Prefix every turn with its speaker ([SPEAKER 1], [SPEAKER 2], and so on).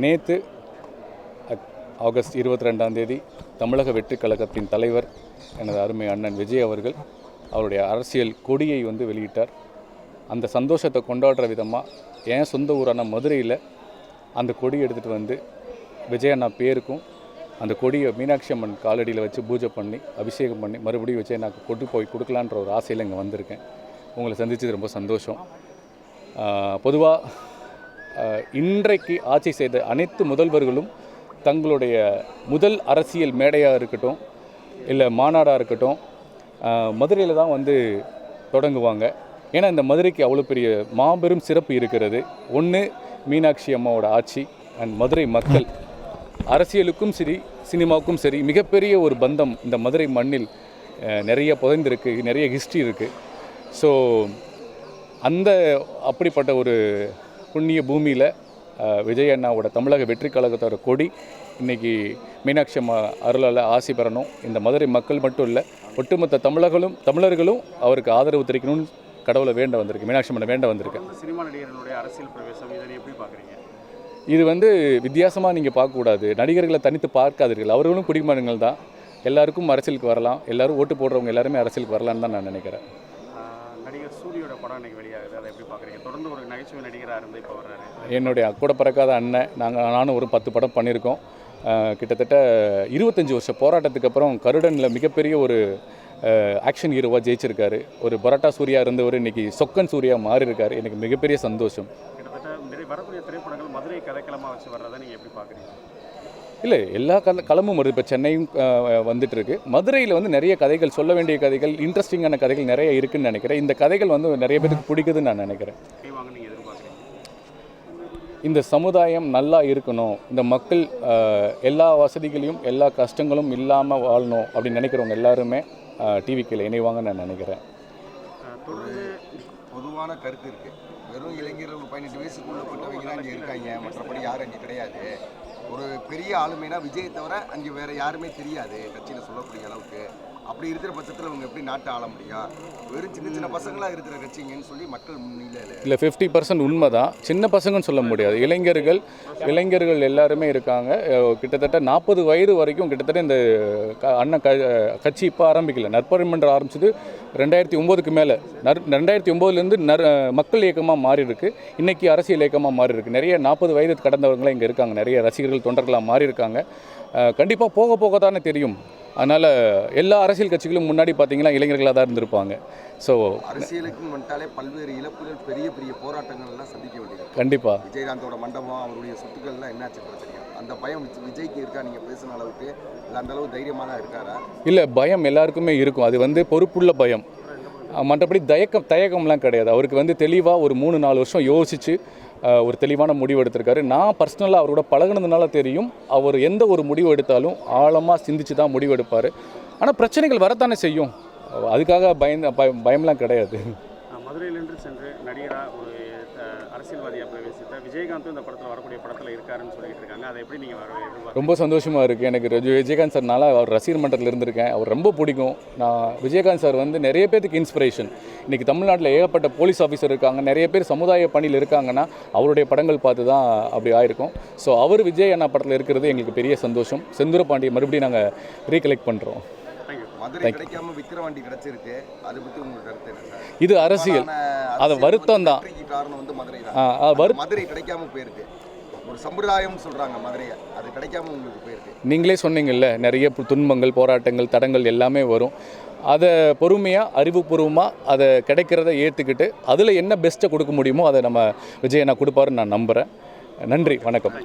[SPEAKER 1] நேற்று ஆகஸ்ட் 22ஆம் தேதி தமிழக வெற்றி கழகத்தின் தலைவர் எனது அருமை அண்ணன் விஜய் அவர்கள் அவருடைய அரசியல் கொடியை வெளியிட்டார். அந்த சந்தோஷத்தை கொண்டாடுற விதமாக என் சொந்த ஊரான மதுரையில் அந்த கொடியை எடுத்துகிட்டு விஜய் அண்ணா பேருக்கும் அந்த கொடியை மீனாட்சி அம்மன் காலடியில் வச்சு பூஜை பண்ணி அபிஷேகம் பண்ணி மறுபடியும் விஜய் அண்ணாக்கு கொண்டு போய் கொடுக்கலான்ற ஒரு ஆசையில் இங்கே வந்திருக்கேன். உங்களை சந்தித்தது ரொம்ப சந்தோஷம். பொதுவாக இன்றைக்கு ஆட்சி செய்த அனைத்து முதல்வர்களும் தங்களுடைய முதல் அரசியல் மேடையாக இருக்கட்டும் இல்லை மாநாடாக இருக்கட்டும் மதுரையில் தான் தொடங்குவாங்க. ஏன்னா இந்த மதுரைக்கு அவ்வளோ பெரிய மாபெரும் சிறப்பு இருக்கிறது. ஒன்று மீனாட்சி அம்மாவோட ஆட்சி அண்ட் மதுரை மக்கள். அரசியலுக்கும் சரி சினிமாவுக்கும் சரி மிகப்பெரிய ஒரு பந்தம் இந்த மதுரை மண்ணில் நிறைய புதைந்திருக்கு, நிறைய ஹிஸ்ட்ரி இருக்குது. ஸோ அப்படிப்பட்ட ஒரு புண்ணிய பூமியில் விஜய் அண்ணாவோட தமிழக வெற்றி கழகத்தோட கொடி இன்றைக்கி மீனாட்சி அம்மா அருளால் ஆசி பெறணும். இந்த மதுரை மக்கள் மட்டும் இல்லை, ஒட்டுமொத்த தமிழர்களும் அவருக்கு ஆதரவு தெரிவிக்கணும்னு கடவுளை வேண்ட வந்திருக்கு, மீனாட்சி அம்மனை வேண்ட வந்திருக்கேன்.
[SPEAKER 2] சினிமா நடிகர்களுடைய அரசியல் பிரவேசம் இதை எப்படி பார்க்குறீங்க?
[SPEAKER 1] இது வித்தியாசமாக நீங்கள் பார்க்கக்கூடாது. நடிகர்களை தனித்து பார்க்காதீர்கள். அவர்களும் குடிமகன்கள் தான். எல்லாருக்கும் அரசியலுக்கு வரலாம். எல்லோரும் ஓட்டு போடுறவங்க எல்லாருமே அரசியலுக்கு வரலான்னு தான் நான் நினைக்கிறேன்.
[SPEAKER 2] நடிகர் சூரியோட படம் இன்னைக்கு வெளியாகுது, அதை எப்படி பார்க்குறீங்க? தொடர்ந்து ஒரு நகைச்சுவை நடிகராக இருந்து இப்போ வர்றாரு.
[SPEAKER 1] என்னுடைய கூட பிறக்காத அண்ணன், நானும் ஒரு 10 படம் பண்ணியிருக்கோம். கிட்டத்தட்ட 25 வருஷ போராட்டத்துக்கு அப்புறம் கருடனில் மிகப்பெரிய ஒரு ஆக்ஷன் ஹீரோவாக ஜெயிச்சிருக்காரு. ஒரு பரோட்டா சூர்யா இருந்தவர் இன்றைக்கி சொக்கன் சூர்யா மாறி இருக்கார். எனக்கு மிகப்பெரிய சந்தோஷம்.
[SPEAKER 2] கிட்டத்தட்ட வரக்கூடிய திரைப்படங்கள் மதுரை கதைக்களமாக வச்சு வர்றதை நீங்கள் எப்படி பார்க்குறீங்க?
[SPEAKER 1] இல்லை, எல்லா களமும் வருது. இப்போ சென்னையும் வந்துட்டுருக்கு. மதுரையில் நிறைய கதைகள், சொல்ல வேண்டிய கதைகள், இன்ட்ரெஸ்டிங்கான கதைகள் நிறைய இருக்குதுன்னு நினைக்கிறேன். இந்த கதைகள் நிறைய பேருக்கு பிடிக்குதுன்னு நான் நினைக்கிறேன். இந்த சமுதாயம் நல்லா இருக்கணும், இந்த மக்கள் எல்லா வசதிகளையும் எல்லா கஷ்டங்களும் இல்லாமல் வாழணும் அப்படின்னு நினைக்கிறவங்க எல்லாருமே டிவிக்கில் இணைவாங்கன்னு நான் நினைக்கிறேன்.
[SPEAKER 3] பொதுவான கருத்து இருக்குது. வெறும் இளைஞர்கள் 18 வயசுக்குள்ளப்பட்டவங்க தான் இங்கே இருக்காங்க, மற்றபடி யாரும் அங்கே கிடையாது. ஒரு பெரிய ஆளுமைனா விஜயை தவிர அங்கே வேறு யாருமே தெரியாது கட்சியில் சொல்லக்கூடிய அளவுக்கு. அப்படி இருக்கிற பட்சத்தில் அவங்க எப்படி நாட்டை ஆள முடியும்? வெறும் சின்ன சின்ன பசங்களாக இருக்கிற கட்சிங்கன்னு சொல்லி மக்கள் முன்னிலையில்
[SPEAKER 1] இல்லை 50% உண்மை தான். சின்ன பசங்கன்னு சொல்ல முடியாது. இளைஞர்கள் எல்லாருமே இருக்காங்க. கிட்டத்தட்ட 40 வயது வரைக்கும் கிட்டத்தட்ட இந்த அண்ணன் கட்சி இப்போ ஆரம்பிக்கல. நற்பரிமன்றம் ஆரம்பிச்சது 2009க்கு மேலே. 2009லேருந்து மக்கள் இயக்கமாக மாறி இருக்கு. இன்றைக்கி அரசியல் இயக்கமாக மாறி இருக்கு. நிறைய 40 வயது கடந்தவர்களாம் இங்கே இருக்காங்க. நிறைய ரசிகர்கள் தொண்டர்களாக மாறி இருக்காங்க. கண்டிப்பாக போக தானே தெரியும். அதனால் எல்லா அரசியல் கட்சிகளும் முன்னாடி பார்த்தீங்கன்னா இளைஞர்களாக தான் இருந்திருப்பாங்க. ஸோ
[SPEAKER 3] அரசியலுக்கு வந்துட்டாலே பல்வேறு இழப்புகள், பெரிய பெரிய போராட்டங்கள்லாம் சந்திக்க வேண்டியது.
[SPEAKER 1] கண்டிப்பாக
[SPEAKER 3] விஜயகாந்தோட மண்டபம், அவருடைய சொத்துக்கள்லாம் என்னாச்சு தெரியும். அந்த பயம் விஜய்க்கு இருக்கா? நீங்கள் பேசின அளவுக்கு இல்லை அந்த அளவு தைரியமாக தான் இருக்காரா?
[SPEAKER 1] இல்லை, பயம் எல்லாருக்குமே இருக்கும். அது பொறுப்புள்ள பயம். மற்றபடி தயக்கம்லாம் கிடையாது. அவருக்கு தெளிவாக ஒரு 3-4 வருஷம் யோசித்து ஒரு தெளிவான முடிவு எடுத்திருக்காரு. நான் பர்சனலாக அவரோட பழகினதுனால தெரியும், அவர் எந்த ஒரு முடிவு எடுத்தாலும் ஆழமாக சிந்திச்சு தான் முடிவு எடுப்பார். ஆனால் பிரச்சனைகள் வரத்தானே செய்யும். அதுக்காக பயம்லாம் கிடையாது.
[SPEAKER 2] மதுரையிலிருந்து சென்று நடிகராக ஒரு அரசியல்வாதியாக பிரவேசித்த விஜயகாந்த் இந்த படத்தில் வரக்கூடிய படத்தில் இருக்காருன்னு சொல்லிட்டு இருக்காங்க. அதை எப்படி நீங்கள்
[SPEAKER 1] ரொம்ப சந்தோஷமாக இருக்குது எனக்கு. விஜயகாந்த் சார்னால அவர் ரசிகர் மன்றத்தில் இருந்திருக்கேன். அவர் ரொம்ப பிடிக்கும். நான் விஜயகாந்த் சார் நிறைய பேருக்கு இன்ஸ்பிரேஷன். இன்றைக்கி தமிழ்நாட்டில் ஏகப்பட்ட போலீஸ் ஆஃபீஸர் இருக்காங்க, நிறைய பேர் சமுதாய பணியில் இருக்காங்கன்னா அவருடைய படங்கள் பார்த்து தான் அப்படி ஆயிருக்கும். ஸோ அவர் விஜய் அண்ணா படத்தில் இருக்கிறது எங்களுக்கு பெரிய சந்தோஷம். செந்தூர பாண்டியை மறுபடியும் நாங்கள் ரீகலெக்ட் பண்ணுறோம். இது அரசியல், அது வருத்தம் தான்.
[SPEAKER 3] மதுரை கிடைக்காம போயிருக்கு. ஒரு சம்பிரதாயம் சொல்றாங்க மதுரையை, அது கிடைக்காம உங்களுக்கு போயிருக்கு.
[SPEAKER 1] நீங்களே சொன்னீங்கல்ல, நிறைய துன்பங்கள், போராட்டங்கள், தடங்கள் எல்லாமே வரும். அதை பொறுமையாக அறிவுபூர்வமாக அதை கிடைக்கிறத ஏற்றுக்கிட்டு அதில் என்ன பெஸ்ட்டை கொடுக்க முடியுமோ அதை நம்ம விஜய் அண்ணா கொடுப்பாருன்னு நான் நம்புகிறேன். நன்றி, வணக்கம்.